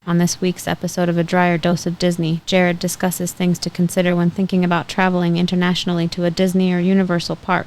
On this week's episode of A Drier Dose of Disney, Jared discusses things to consider when thinking about traveling internationally to a Disney or Universal park.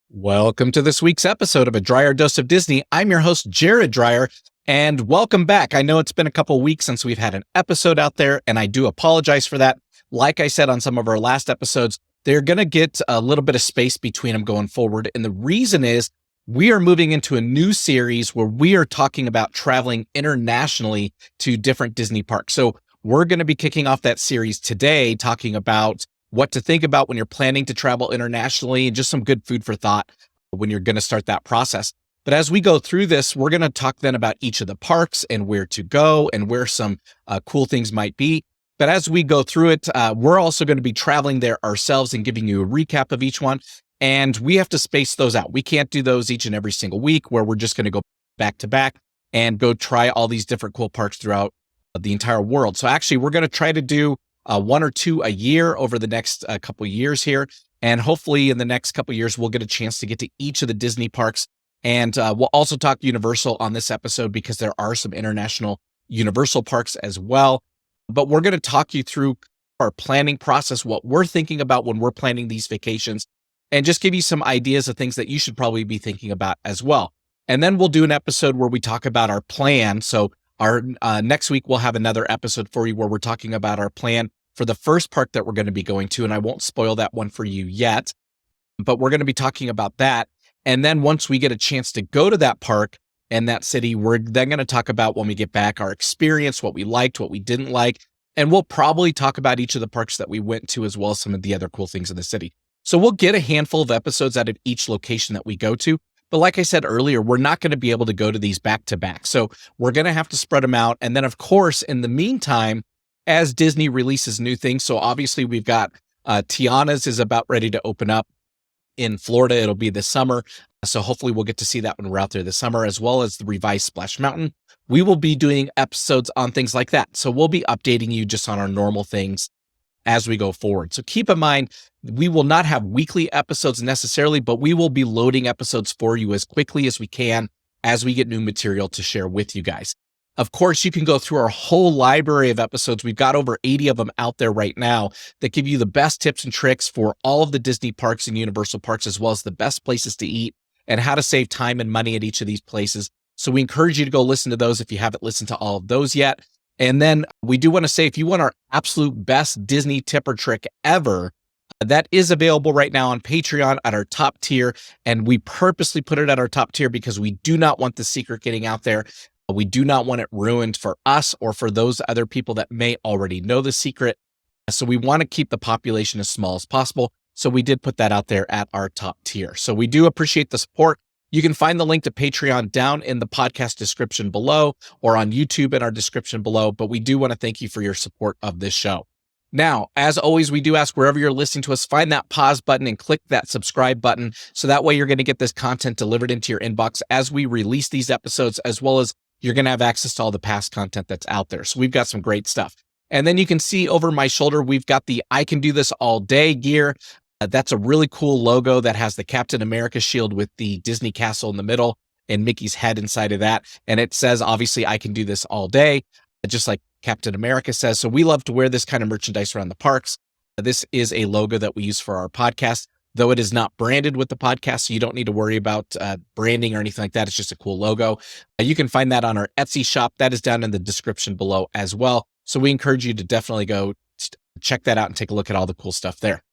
Welcome to this week's episode of A Drier Dose of Disney. I'm your host, Jared Dreyer, and welcome back. I know it's been a couple weeks since we've had an episode out there, and I do apologize for that. Like I said on some of our last episodes, they're going to get a little bit of space between them going forward, and the reason is we are moving into a new series where we are talking about traveling internationally to different Disney parks. So we're going to be kicking off that series today, talking about what to think about when you're planning to travel internationally and just some good food for thought when you're going to start that process. But as we go through this, we're going to talk then about each of the parks and where to go and where some cool things might be. But as we go through it, we're also going to be traveling there ourselves and giving you a recap of each one. And we have to space those out. We can't do those each and every single week where we're just going to go back to back and go try all these different cool parks throughout the entire world. So actually, we're going to try to do one or two a year over the next couple of years here. And hopefully in the next couple of years, we'll get a chance to get to each of the Disney parks. And we'll also talk Universal on this episode because there are some international Universal parks as well. But we're going to talk you through our planning process, what we're thinking about when we're planning these vacations, and just give you some ideas of things that you should probably be thinking about as well. And then we'll do an episode where we talk about our plan. So our next week, we'll have another episode for you where we're talking about our plan for the first park that we're going to be going to. And I won't spoil that one for you yet, but we're going to be talking about that. And then once we get a chance to go to that park and that city, we're then going to talk about when we get back our experience, what we liked, what we didn't like. And we'll probably talk about each of the parks that we went to as well as some of the other cool things in the city. So we'll get a handful of episodes out of each location that we go to. But like I said earlier, we're not going to be able to go to these back to back. So we're going to have to spread them out. And then, of course, in the meantime, as Disney releases new things, so obviously we've got Tiana's is about ready to open up in Florida. It'll be this summer. So hopefully we'll get to see that when we're out there this summer, as well as the revised Splash Mountain. We will be doing episodes on things like that. So we'll be updating you just on our normal things as we go forward. So keep in mind, we will not have weekly episodes necessarily, but we will be loading episodes for you as quickly as we can as we get new material to share with you guys. Of course, you can go through our whole library of episodes. We've got over 80 of them out there right now that give you the best tips and tricks for all of the Disney parks and Universal parks, as well as the best places to eat and how to save time and money at each of these places. So we encourage you to go listen to those if you haven't listened to all of those yet. And then we do want to say, if you want our absolute best Disney tip or trick ever, that is available right now on Patreon at our top tier. And we purposely put it at our top tier because we do not want the secret getting out there. We do not want it ruined for us or for those other people that may already know the secret. So we want to keep the population as small as possible. So we did put that out there at our top tier. So we do appreciate the support. You can find the link to Patreon down in the podcast description below or on YouTube in our description below. But we do want to thank you for your support of this show. Now, as always, we do ask wherever you're listening to us, find that pause button and click that subscribe button. So that way you're going to get this content delivered into your inbox as we release these episodes, as well as you're going to have access to all the past content that's out there. So we've got some great stuff. And then you can see over my shoulder, we've got the I Can Do This All Day gear. That's a really cool logo that has the Captain America shield with the Disney castle in the middle and Mickey's head inside of that. And it says, obviously, I can do this all day, just like Captain America says. So we love to wear this kind of merchandise around the parks. This is a logo that we use for our podcast, though it is not branded with the podcast. So you don't need to worry about branding or anything like that. It's just a cool logo. You can find that on our Etsy shop. That is down in the description below as well. So we encourage you to definitely go check that out and take a look at all the cool stuff there.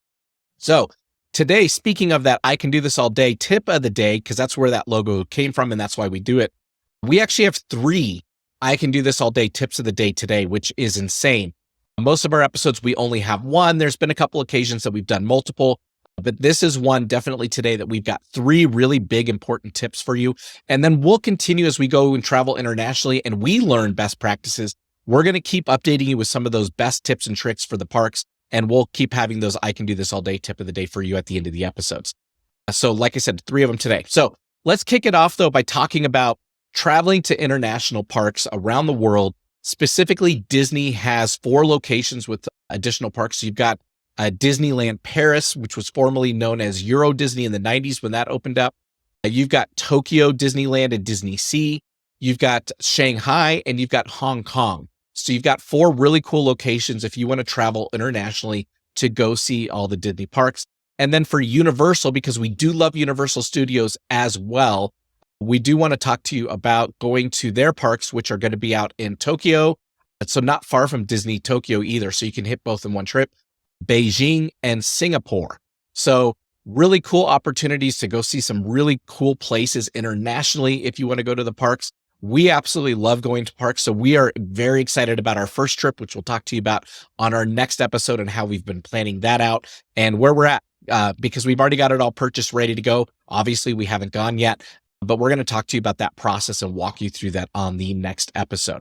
So today, speaking of that, I Can Do This All Day tip of the day, because that's where that logo came from and that's why we do it. We actually have 3 I Can Do This All Day tips of the day today, which is insane. Most of our episodes, we only have one. There's been a couple occasions that we've done multiple, but this is one definitely today that we've got 3 really big, important tips for you. And then we'll continue as we go and travel internationally and we learn best practices. We're going to keep updating you with some of those best tips and tricks for the parks. And we'll keep having those I Can Do This All Day tip of the day for you at the end of the episodes. So like I said, 3 of them today. So let's kick it off though by talking about traveling to international parks around the world Specifically, Disney has 4 locations with additional parks. So you've got Disneyland Paris, which was formerly known as Euro Disney in the 90s when that opened up. You've got Tokyo Disneyland and Disney Sea. You've got Shanghai, and you've got Hong Kong. So you've got 4 really cool locations if you want to travel internationally to go see all the Disney parks. And then for Universal, because we do love Universal Studios as well, we do want to talk to you about going to their parks, which are going to be out in Tokyo. So not far from Disney Tokyo either. So you can hit both in one trip, Beijing and Singapore. So really cool opportunities to go see some really cool places internationally if you want to go to the parks. We absolutely love going to parks. So we are very excited about our first trip, which we'll talk to you about on our next episode and how we've been planning that out and where we're at. Because we've already got it all purchased, ready to go. Obviously, we haven't gone yet, but we're going to talk to you about that process and walk you through that on the next episode.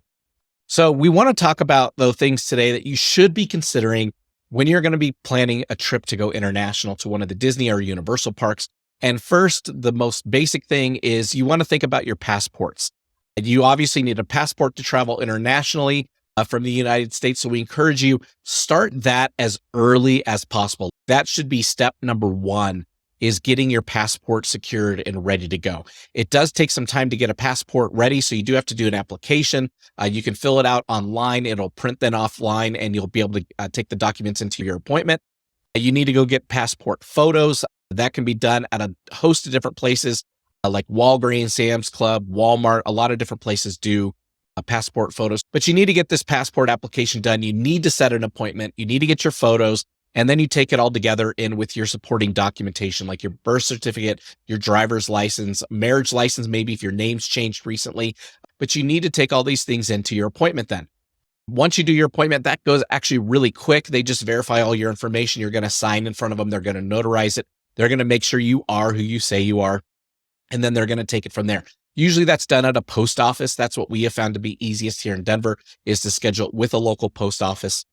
So we want to talk about those things today that you should be considering when you're going to be planning a trip to go international to one of the Disney or Universal parks. And first, the most basic thing is you want to think about your passports. You obviously need a passport to travel internationally from the United States. So we encourage you, start that as early as possible. That should be step number 1, is getting your passport secured and ready to go. It does take some time to get a passport ready, so you do have to do an application. You can fill it out online. It'll print then offline, and you'll be able to take the documents into your appointment. You need to go get passport photos. That can be done at a host of different places, like Walgreens, Sam's Club, Walmart. A lot of different places do passport photos, but you need to get this passport application done. You need to set an appointment. You need to get your photos, and then you take it all together in with your supporting documentation, like your birth certificate, your driver's license, marriage license, maybe if your name's changed recently, but you need to take all these things into your appointment then. Once you do your appointment, that goes actually really quick. They just verify all your information. You're going to sign in front of them. They're going to notarize it. They're going to make sure you are who you say you are, and then they're going to take it from there. Usually that's done at a post office. That's what we have found to be easiest here in Denver, is to schedule it with a local post office.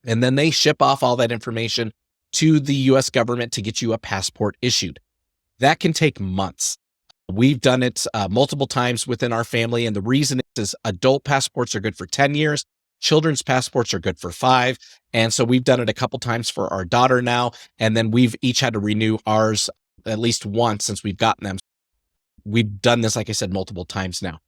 And then they ship off all that information to the US government to get you a passport issued. That can take months. We've done it multiple times within our family. And the reason is adult passports are good for 10 years. Children's passports are good for 5. And so we've done it a couple times for our daughter now. And then we've each had to renew ours at least once since we've gotten them. We've done this, like I said, multiple times now.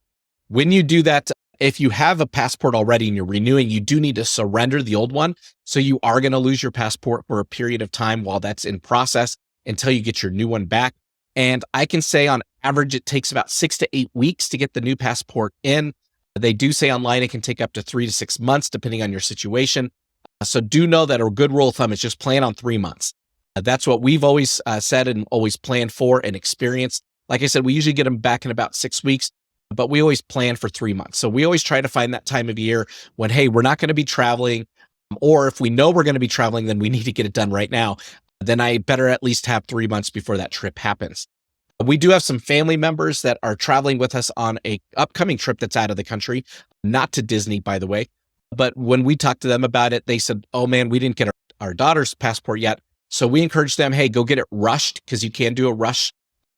When you do that, if you have a passport already and you're renewing, you do need to surrender the old one. So you are going to lose your passport for a period of time while that's in process until you get your new one back. And I can say on average, it takes about 6 to 8 weeks to get the new passport in. They do say online it can take up to 3 to 6 months, depending on your situation. So do know that a good rule of thumb is just plan on 3 months. That's what we've always said and always planned for and experienced. Like I said, we usually get them back in about 6 weeks, but we always plan for 3 months. So we always try to find that time of year when, hey, we're not going to be traveling, or if we know we're going to be traveling, then we need to get it done right now. Then I better at least have 3 months before that trip happens. We do have some family members that are traveling with us on a upcoming trip that's out of the country, not to Disney, by the way. But when we talked to them about it, they said, oh man, we didn't get our daughter's passport yet. So we encouraged them, hey, go get it rushed, because you can do a rush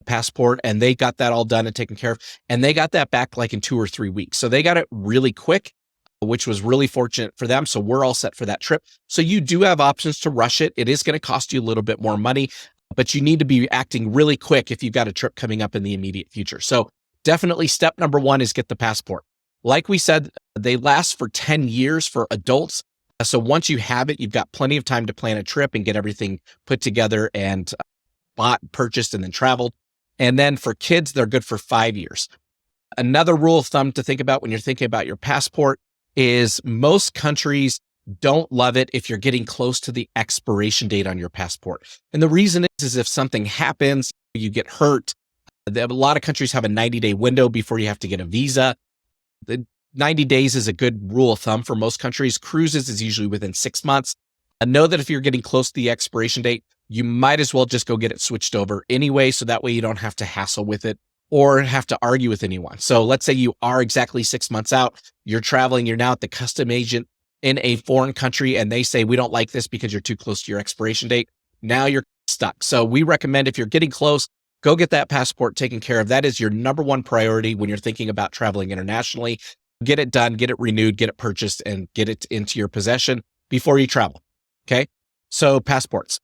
passport, and they got that all done and taken care of. And they got that back like in 2 or 3 weeks. So they got it really quick, which was really fortunate for them. So we're all set for that trip. So you do have options to rush it. It is going to cost you a little bit more money, but you need to be acting really quick if you've got a trip coming up in the immediate future. So definitely step number 1 is get the passport. Like we said, they last for 10 years for adults. So once you have it, you've got plenty of time to plan a trip and get everything put together and bought, purchased, and then traveled. And then for kids, they're good for 5 years. Another rule of thumb to think about when you're thinking about your passport is most countries don't love it if you're getting close to the expiration date on your passport. And the reason is if something happens, you get hurt. A lot of countries have a 90-day window before you have to get a visa. The 90 days is a good rule of thumb for most countries. Cruises is usually within 6 months. Know that if you're getting close to the expiration date, you might as well just go get it switched over anyway, so that way you don't have to hassle with it or have to argue with anyone. So let's say you are exactly 6 months out, you're traveling, you're now at the custom agent in a foreign country, and they say, we don't like this because you're too close to your expiration date. Now you're stuck. So we recommend if you're getting close, go get that passport taken care of. That is your number 1 priority when you're thinking about traveling internationally. get it done, get it renewed, get it purchased, and get it into your possession before you travel. Okay. So passports.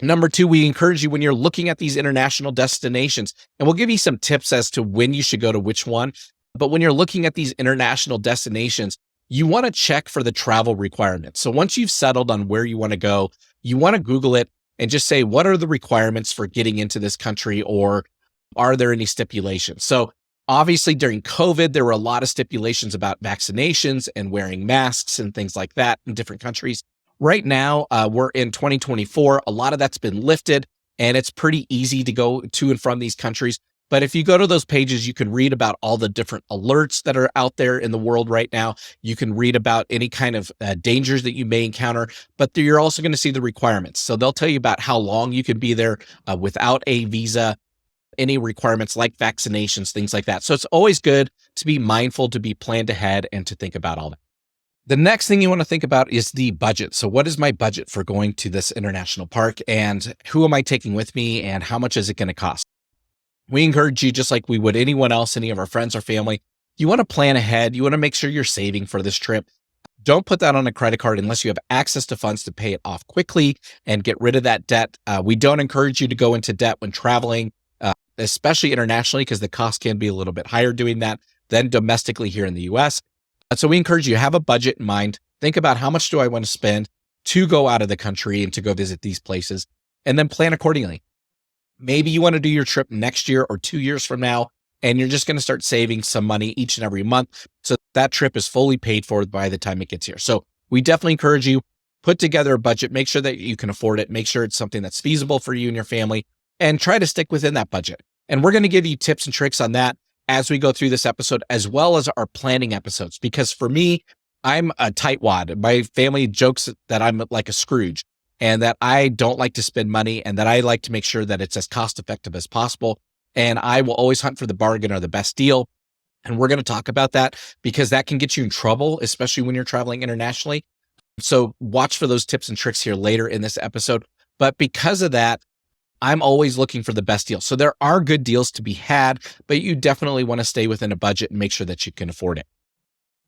Number two, we encourage you when you're looking at these international destinations, and we'll give you some tips as to when you should go to which one. But when you're looking at these international destinations, you want to check for the travel requirements. So once you've settled on where you want to go, you want to Google it and just say, what are the requirements for getting into this country, or are there any stipulations? So obviously during COVID, there were a lot of stipulations about vaccinations and wearing masks and things like that in different countries. Right now, we're in 2024. A lot of that's been lifted, and it's pretty easy to go to and from these countries. But if you go to those pages, you can read about all the different alerts that are out there in the world right now. You can read about any kind of dangers that you may encounter, but you're also going to see the requirements. So they'll tell you about how long you can be there without a visa, any requirements like vaccinations, things like that. So it's always good to be mindful, to be planned ahead, and to think about all that. The next thing you want to think about is the budget. So what is my budget for going to this international park, and who am I taking with me, and how much is it going to cost? We encourage you, just like we would anyone else, any of our friends or family, you want to plan ahead. You want to make sure you're saving for this trip. Don't put that on a credit card unless you have access to funds to pay it off quickly and get rid of that debt. We don't encourage you to go into debt when traveling, especially internationally, because the cost can be a little bit higher doing that than domestically here in the US. So we encourage you to have a budget in mind. Think about how much do I want to spend to go out of the country and to go visit these places, and then plan accordingly. Maybe you want to do your trip next year or 2 years from now, and you're just going to start saving some money each and every month so that trip is fully paid for by the time it gets here. So we definitely encourage you, put together a budget, make sure that you can afford it, make sure it's something that's feasible for you and your family, and try to stick within that budget. And we're going to give you tips and tricks on that as we go through this episode, as well as our planning episodes. Because for me, I'm a tightwad. My family jokes that I'm like a Scrooge, and that I don't like to spend money, and that I like to make sure that it's as cost effective as possible. And I will always hunt for the bargain or the best deal. And we're going to talk about that because that can get you in trouble, especially when you're traveling internationally. So watch for those tips and tricks here later in this episode. But because of that, I'm always looking for the best deal. So there are good deals to be had, but you definitely want to stay within a budget and make sure that you can afford it.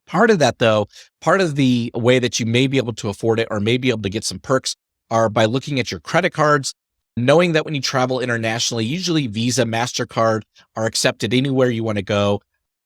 Part of that, though, part of the way that you may be able to afford it or may be able to get some perks are by looking at your credit cards, knowing that when you travel internationally, usually Visa, MasterCard are accepted anywhere you want to go.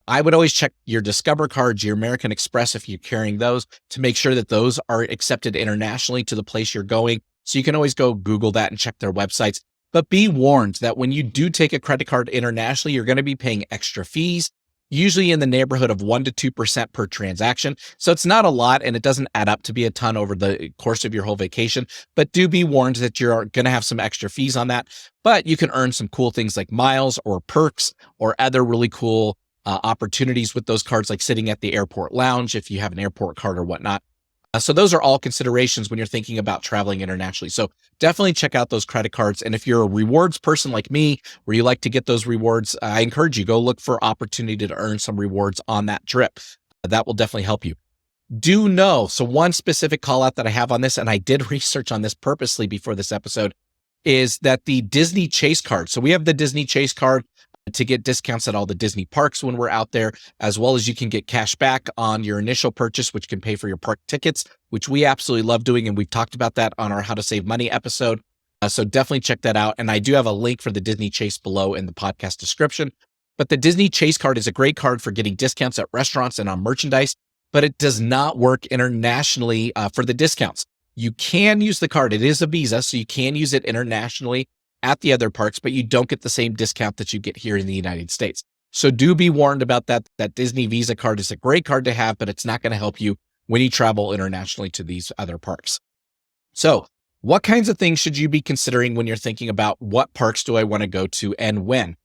I would always check your Discover cards, your American Express, if you're carrying those, to make sure that those are accepted internationally to the place you're going. So you can always go Google that and check their websites. But be warned that when you do take a credit card internationally, you're going to be paying extra fees, usually in the neighborhood of 1% to 2% per transaction. So it's not a lot, and it doesn't add up to be a ton over the course of your whole vacation. But do be warned that you're going to have some extra fees on that. But you can earn some cool things like miles or perks or other really cool opportunities with those cards, like sitting at the airport lounge if you have an airport card or whatnot. So those are all considerations when you're thinking about traveling internationally. So definitely check out those credit cards. And if you're a rewards person like me, where you like to get those rewards, I encourage you, go look for opportunity to earn some rewards on that trip. That will definitely help you. Do know, so one specific call out that I have on this, and I did research on this purposely before this episode, is that the Disney Chase card. So we have the Disney Chase card to get discounts at all the Disney parks when we're out there, as well as you can get cash back on your initial purchase, which can pay for your park tickets, which we absolutely love doing. And we've talked about that on our How to Save Money episode. So definitely check that out. And I do have a link for the Disney Chase below in the podcast description. But the Disney Chase card is a great card for getting discounts at restaurants and on merchandise, but it does not work internationally for the discounts. You can use the card. It is a Visa, so you can use it internationally at the other parks, but you don't get the same discount that you get here in the United States. So do be warned about that. That Disney Visa card is a great card to have, but it's not going to help you when you travel internationally to these other parks. So what kinds of things should you be considering when you're thinking about what parks do I want to go to and when?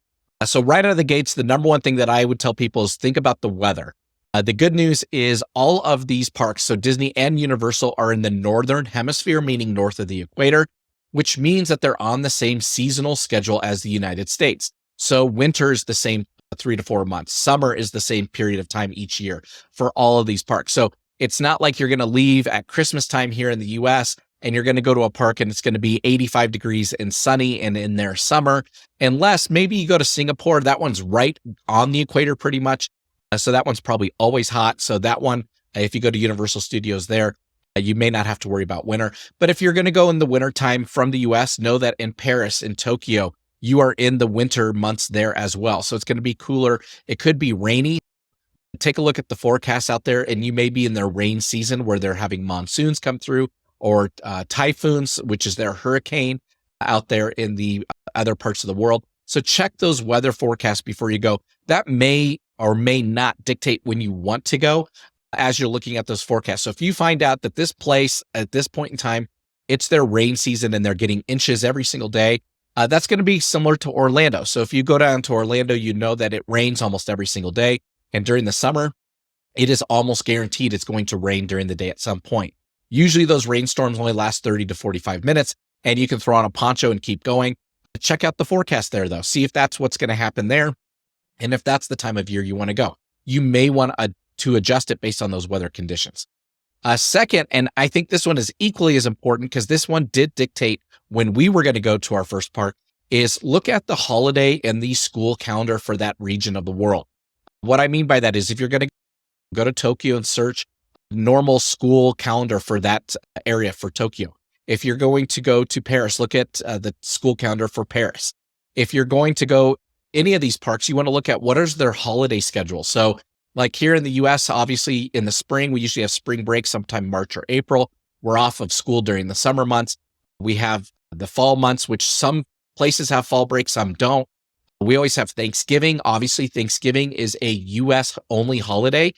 So right out of the gates, the number one thing that I would tell people is think about the weather. The good news is all of these parks, so Disney and Universal, are in the northern hemisphere, meaning north of the equator, which means that they're on the same seasonal schedule as the United States. So winter is the same 3 to 4 months. Summer is the same period of time each year for all of these parks. So it's not like you're going to leave at Christmas time here in the US and you're going to go to a park and it's going to be 85 degrees and sunny and in their summer, unless maybe you go to Singapore. That one's right on the equator pretty much. So that one's probably always hot. So that one, if you go to Universal Studios there, you may not have to worry about winter. But if you're going to go in the wintertime from the US, know that in Paris, in Tokyo, you are in the winter months there as well. So it's going to be cooler. It could be rainy. Take a look at the forecasts out there, and you may be in their rain season where they're having monsoons come through, or typhoons, which is their hurricane out there in the other parts of the world. So check those weather forecasts before you go. That may or may not dictate when you want to go as you're looking at those forecasts. So if you find out that this place at this point in time, it's their rain season and they're getting inches every single day, that's going to be similar to Orlando. So if you go down to Orlando, you know that it rains almost every single day. And during the summer, it is almost guaranteed it's going to rain during the day at some point. Usually those rainstorms only last 30 to 45 minutes, and you can throw on a poncho and keep going. Check out the forecast there, though. See if that's what's going to happen there. And if that's the time of year you want to go, you may want to adjust it based on those weather conditions. Second, and I think this one is equally as important because this one did dictate when we were going to go to our first park, is look at the holiday and the school calendar for that region of the world. What I mean by that is if you're going to go to Tokyo and search normal school calendar for that area for Tokyo. If you're going to go to Paris, look at the school calendar for Paris. If you're going to go any of these parks, you want to look at what is their holiday schedule. So like here in the US, obviously in the spring, we usually have spring break sometime March or April. We're off of school during the summer months. We have the fall months, which some places have fall break, some don't. We always have Thanksgiving. Obviously, Thanksgiving is a US only holiday,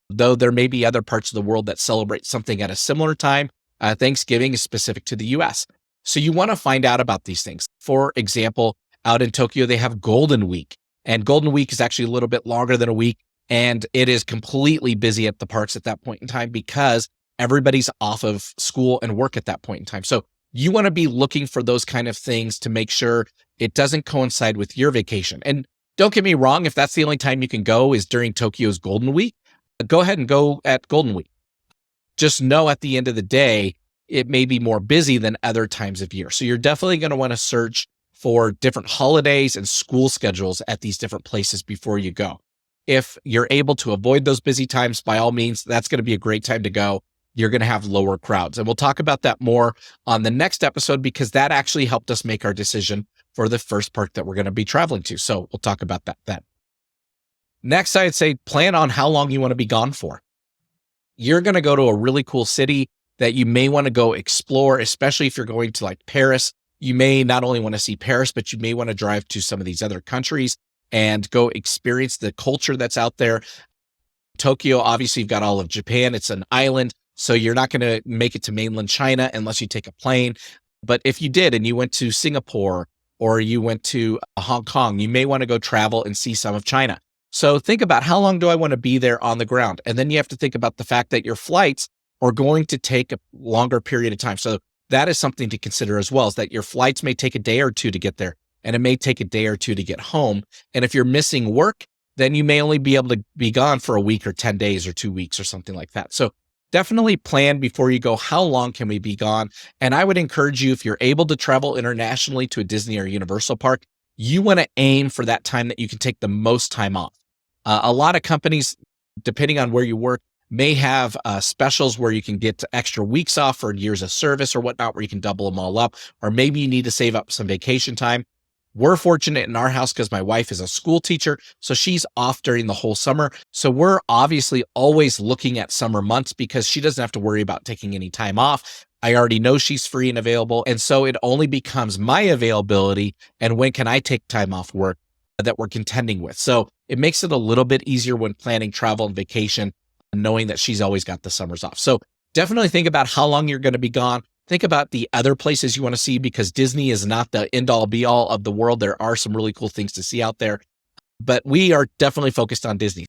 though there may be other parts of the world that celebrate something at a similar time. Thanksgiving is specific to the US. So you want to find out about these things. For example, out in Tokyo, they have Golden Week, and Golden Week is actually a little bit longer than a week. And it is completely busy at the parks at that point in time because everybody's off of school and work at that point in time. So you want to be looking for those kind of things to make sure it doesn't coincide with your vacation. And don't get me wrong, if that's the only time you can go is during Tokyo's Golden Week, go ahead and go at Golden Week. Just know at the end of the day, it may be more busy than other times of year. So you're definitely going to want to search for different holidays and school schedules at these different places before you go. If you're able to avoid those busy times, by all means, that's going to be a great time to go. You're going to have lower crowds. And we'll talk about that more on the next episode because that actually helped us make our decision for the first park that we're going to be traveling to. So we'll talk about that then. Next, I'd say plan on how long you want to be gone for. You're going to go to a really cool city that you may want to go explore, especially if you're going to like Paris. You may not only want to see Paris, but you may want to drive to some of these other countries and go experience the culture that's out there. Tokyo, obviously, you've got all of Japan. It's an island. So you're not going to make it to mainland China unless you take a plane. But if you did and you went to Singapore or you went to Hong Kong, you may want to go travel and see some of China. So think about how long do I want to be there on the ground? And then you have to think about the fact that your flights are going to take a longer period of time. So that is something to consider as well, is that your flights may take a day or two to get there, and it may take a day or two to get home. And if you're missing work, then you may only be able to be gone for a week or 10 days or 2 weeks or something like that. So definitely plan before you go, how long can we be gone? And I would encourage you, if you're able to travel internationally to a Disney or Universal park, you want to aim for that time that you can take the most time off. A lot of companies, depending on where you work, may have specials where you can get extra weeks off for years of service or whatnot, where you can double them all up, or maybe you need to save up some vacation time. We're fortunate in our house because my wife is a school teacher, so she's off during the whole summer. So we're obviously always looking at summer months because she doesn't have to worry about taking any time off. I already know she's free and available. And so it only becomes my availability and when can I take time off work that we're contending with. So it makes it a little bit easier when planning travel and vacation, knowing that she's always got the summers off. So definitely think about how long you're going to be gone. Think about the other places you want to see because Disney is not the end all be all of the world. There are some really cool things to see out there, but we are definitely focused on Disney.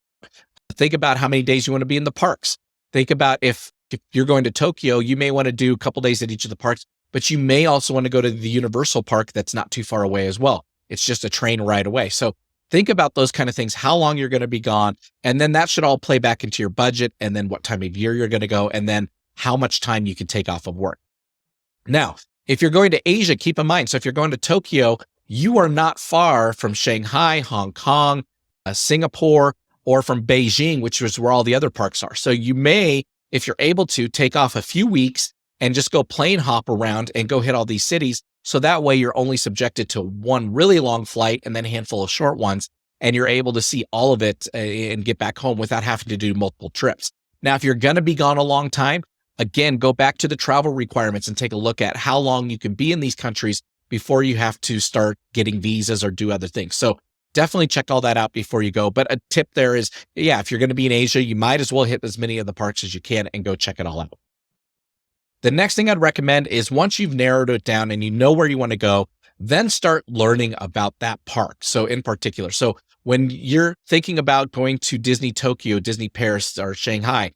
Think about how many days you want to be in the parks. Think about if you're going to Tokyo, you may want to do a couple days at each of the parks, but you may also want to go to the Universal Park that's not too far away as well. It's just a train ride away. So think about those kind of things, how long you're going to be gone, and then that should all play back into your budget, and then what time of year you're going to go, and then how much time you can take off of work. Now, if you're going to Asia, keep in mind, so if you're going to Tokyo, you are not far from Shanghai, Hong Kong, Singapore, or from Beijing, which is where all the other parks are. So you may, if you're able to, take off a few weeks and just go plane hop around and go hit all these cities. So that way you're only subjected to one really long flight and then a handful of short ones, and you're able to see all of it and get back home without having to do multiple trips. Now, if you're going to be gone a long time, again, go back to the travel requirements and take a look at how long you can be in these countries before you have to start getting visas or do other things. So definitely check all that out before you go. But a tip there is, yeah, if you're going to be in Asia, you might as well hit as many of the parks as you can and go check it all out. The next thing I'd recommend is once you've narrowed it down and you know where you want to go, then start learning about that park. So in particular, so when you're thinking about going to Disney Tokyo, Disney Paris, or Shanghai,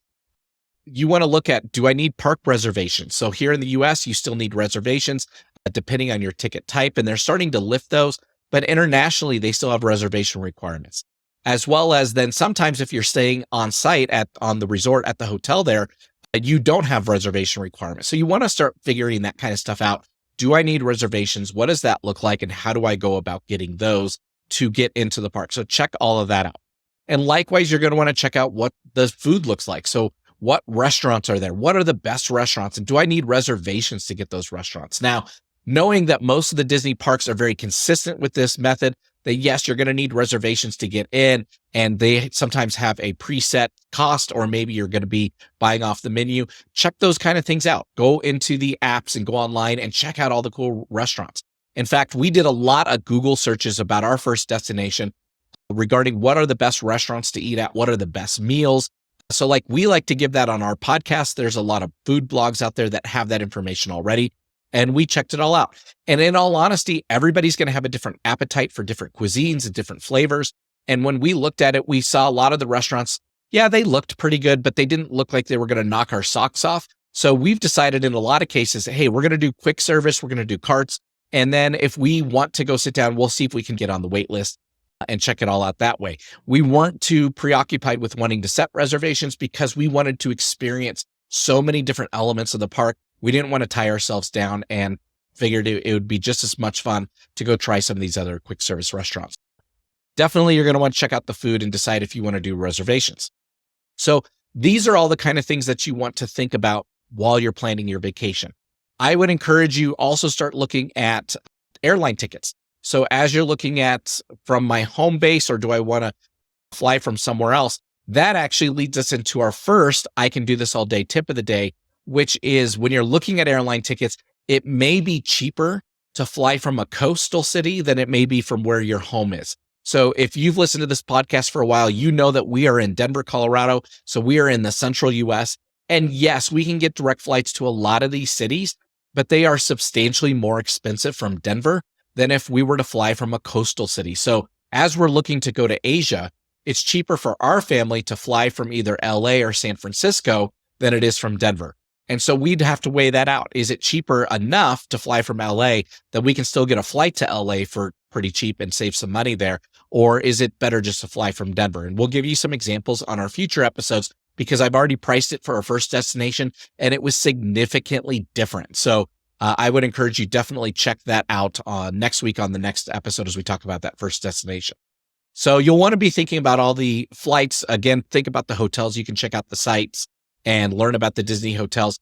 you want to look at, do I need park reservations? So here in the US, you still need reservations depending on your ticket type, and they're starting to lift those. But internationally, they still have reservation requirements. As well as then sometimes if you're staying on site on the resort at the hotel there, you don't have reservation requirements. So you want to start figuring that kind of stuff out. Do I need reservations? What does that look like? And how do I go about getting those to get into the park? So check all of that out. And likewise, you're going to want to check out what the food looks like. So what restaurants are there? What are the best restaurants? And do I need reservations to get those restaurants? Now, knowing that most of the Disney parks are very consistent with this method, that yes, you're going to need reservations to get in, and they sometimes have a preset cost, or maybe you're going to be buying off the menu. Check those kind of things out. Go into the apps and go online and check out all the cool restaurants. In fact, we did a lot of Google searches about our first destination regarding what are the best restaurants to eat at, what are the best meals. So like we like to give that on our podcast. There's a lot of food blogs out there that have that information already. And we checked it all out. And in all honesty, everybody's going to have a different appetite for different cuisines and different flavors. And when we looked at it, we saw a lot of the restaurants, yeah, they looked pretty good, but they didn't look like they were going to knock our socks off. So we've decided in a lot of cases, hey, we're going to do quick service. We're going to do carts. And then if we want to go sit down, we'll see if we can get on the wait list and check it all out that way. We weren't too preoccupied with wanting to set reservations because we wanted to experience so many different elements of the park. We didn't want to tie ourselves down and figured it would be just as much fun to go try some of these other quick service restaurants. Definitely, you're going to want to check out the food and decide if you want to do reservations. So these are all the kind of things that you want to think about while you're planning your vacation. I would encourage you also start looking at airline tickets. So as you're looking at from my home base, or do I want to fly from somewhere else, that actually leads us into our first I can do this all day tip of the day, which is when you're looking at airline tickets, it may be cheaper to fly from a coastal city than it may be from where your home is. So if you've listened to this podcast for a while, you know that we are in Denver, Colorado. So we are in the central US. And yes, we can get direct flights to a lot of these cities, but they are substantially more expensive from Denver than if we were to fly from a coastal city. So as we're looking to go to Asia, it's cheaper for our family to fly from either LA or San Francisco than it is from Denver. And so we'd have to weigh that out. Is it cheaper enough to fly from LA that we can still get a flight to LA for pretty cheap and save some money there? Or is it better just to fly from Denver? And we'll give you some examples on our future episodes because I've already priced it for our first destination and it was significantly different. So I would encourage you definitely check that out next week on the next episode as we talk about that first destination. So you'll want to be thinking about all the flights. Again, think about the hotels. You can check out the sites and learn about the Disney hotels.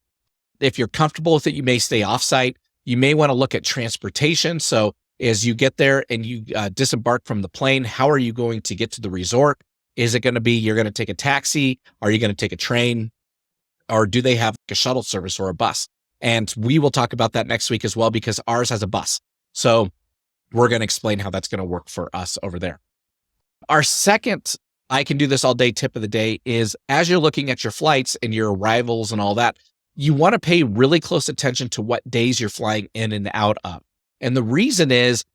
If you're comfortable with it, you may stay offsite. You may want to look at transportation. So as you get there and you disembark from the plane, how are you going to get to the resort? Is it going to be you're going to take a taxi? Are you going to take a train? Or do they have a shuttle service or a bus? And we will talk about that next week as well because ours has a bus. So we're going to explain how that's going to work for us over there. Our second I can do this all day tip of the day is as you're looking at your flights and your arrivals and all that, you want to pay really close attention to what days you're flying in and out of. And the reason is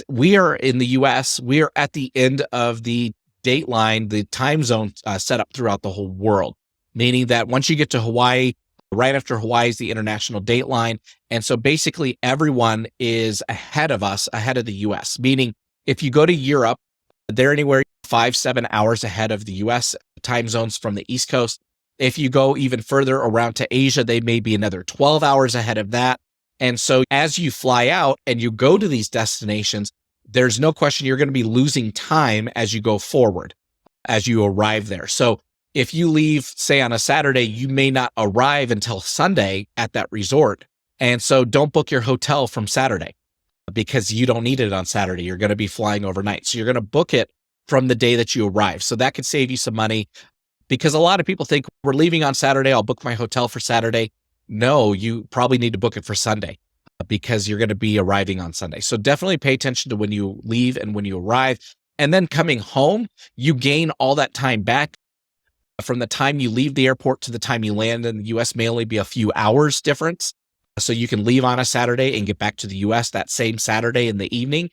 we are in the US, we are at the end of the date line, the time zone set up throughout the whole world, meaning that once you get to Hawaii, right after Hawaii is the international date line. And so basically everyone is ahead of us, ahead of the US, meaning if you go to Europe, they're anywhere 5-7 hours ahead of the US time zones from the East Coast. If you go even further around to Asia, they may be another 12 hours ahead of that. And so as you fly out and you go to these destinations, there's no question you're going to be losing time as you go forward. as you arrive there. So if you leave, say on a Saturday, you may not arrive until Sunday at that resort. And so don't book your hotel from Saturday because you don't need it on Saturday. You're going to be flying overnight. So you're going to book it from the day that you arrive. So that could save you some money because a lot of people think we're leaving on Saturday. I'll book my hotel for Saturday. No, you probably need to book it for Sunday because you're going to be arriving on Sunday. So definitely pay attention to when you leave and when you arrive. And then coming home, you gain all that time back. From the time you leave the airport to the time you land in the US may only be a few hours difference. So you can leave on a Saturday and get back to the US that same Saturday in the evening.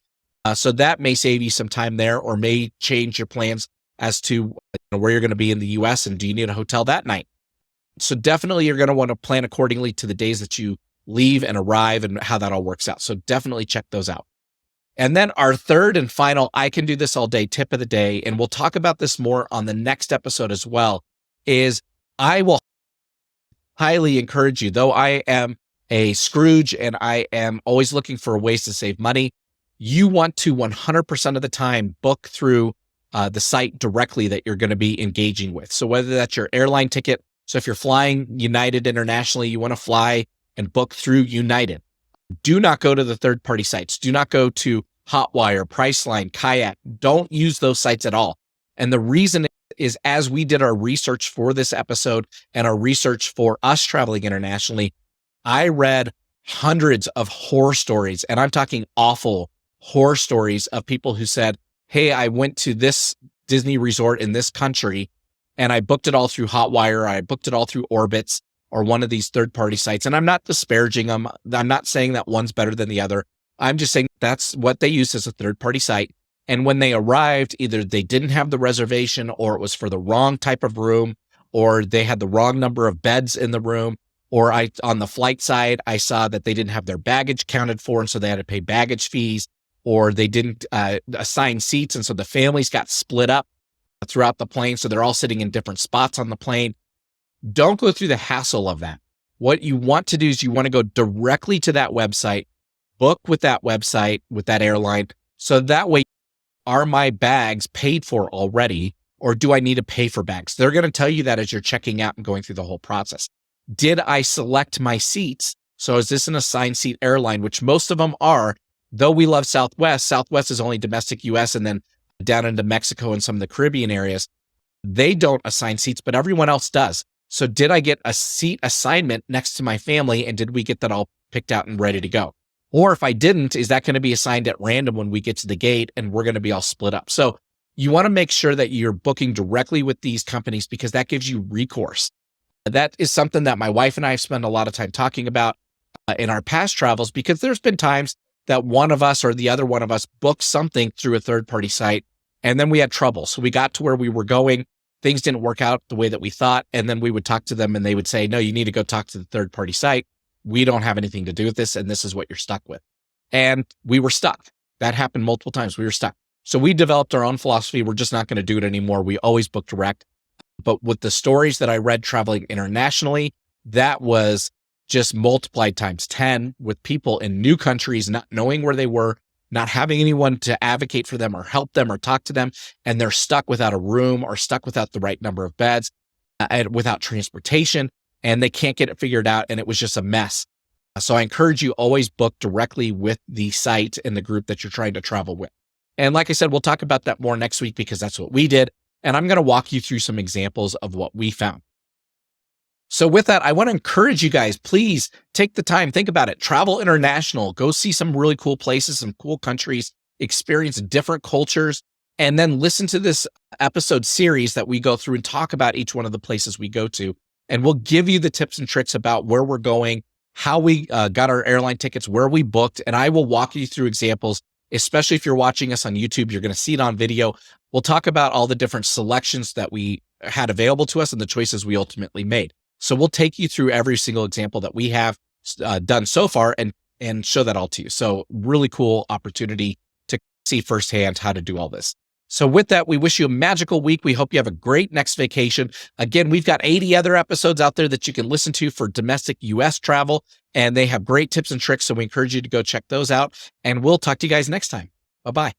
So that may save you some time there or may change your plans as to where you're going to be in the US and do you need a hotel that night. So definitely you're going to want to plan accordingly to the days that you leave and arrive and how that all works out. So definitely check those out. And then our third and final, I can do this all day tip of the day, and we'll talk about this more on the next episode as well, is I will highly encourage you, though I am a Scrooge and I am always looking for ways to save money, you want to 100% of the time book through the site directly that you're going to be engaging with. So whether that's your airline ticket, so if you're flying United internationally, you want to fly and book through United. Do not go to the third-party sites. Do not go to Hotwire, Priceline, Kayak. Don't use those sites at all. And the reason is as we did our research for this episode and our research for us traveling internationally, I read hundreds of horror stories, and I'm talking awful horror stories of people who said, hey, I went to this Disney resort in this country and I booked it all through Hotwire. I booked it all through Orbitz or one of these third-party sites. And I'm not disparaging them. I'm not saying that one's better than the other. I'm just saying that's what they use as a third-party site. And when they arrived, either they didn't have the reservation or it was for the wrong type of room, or they had the wrong number of beds in the room, or on the flight side, I saw that they didn't have their baggage counted for, and so they had to pay baggage fees, or they didn't assign seats, and so the families got split up throughout the plane, so they're all sitting in different spots on the plane. Don't go through the hassle of that. What you want to do is you want to go directly to that website, book with that website, with that airline. So that way, are my bags paid for already, or do I need to pay for bags? They're going to tell you that as you're checking out and going through the whole process. Did I select my seats? So is this an assigned seat airline, which most of them are, though we love Southwest. Southwest is only domestic US and then down into Mexico and some of the Caribbean areas. They don't assign seats, but everyone else does. So did I get a seat assignment next to my family, and did we get that all picked out and ready to go? Or if I didn't, is that going to be assigned at random when we get to the gate and we're going to be all split up? So you want to make sure that you're booking directly with these companies because that gives you recourse. That is something that my wife and I have spent a lot of time talking about in our past travels, because there's been times that one of us or the other one of us booked something through a third-party site, and then we had trouble. So we got to where we were going. Things didn't work out the way that we thought. And then we would talk to them and they would say, no, you need to go talk to the third-party site. We don't have anything to do with this, and this is what you're stuck with. And we were stuck. That happened multiple times. We were stuck. So we developed our own philosophy. We're just not going to do it anymore. We always book direct. But with the stories that I read traveling internationally, that was just multiplied times 10 with people in new countries, not knowing where they were, not having anyone to advocate for them or help them or talk to them. And they're stuck without a room or stuck without the right number of beds, and without transportation, and they can't get it figured out. And it was just a mess. So I encourage you always book directly with the site and the group that you're trying to travel with. And like I said, we'll talk about that more next week because that's what we did. And I'm going to walk you through some examples of what we found. So with that, I want to encourage you guys, please take the time, think about it, travel international, go see some really cool places, some cool countries, experience different cultures, and then listen to this episode series that we go through and talk about each one of the places we go to. And we'll give you the tips and tricks about where we're going, how we got our airline tickets, where we booked, and I will walk you through examples, especially if you're watching us on YouTube, you're going to see it on video. We'll talk about all the different selections that we had available to us and the choices we ultimately made. So we'll take you through every single example that we have done so far and show that all to you. So really cool opportunity to see firsthand how to do all this. So with that, we wish you a magical week. We hope you have a great next vacation. Again, we've got 80 other episodes out there that you can listen to for domestic US travel, and they have great tips and tricks. So we encourage you to go check those out, and we'll talk to you guys next time. Bye-bye.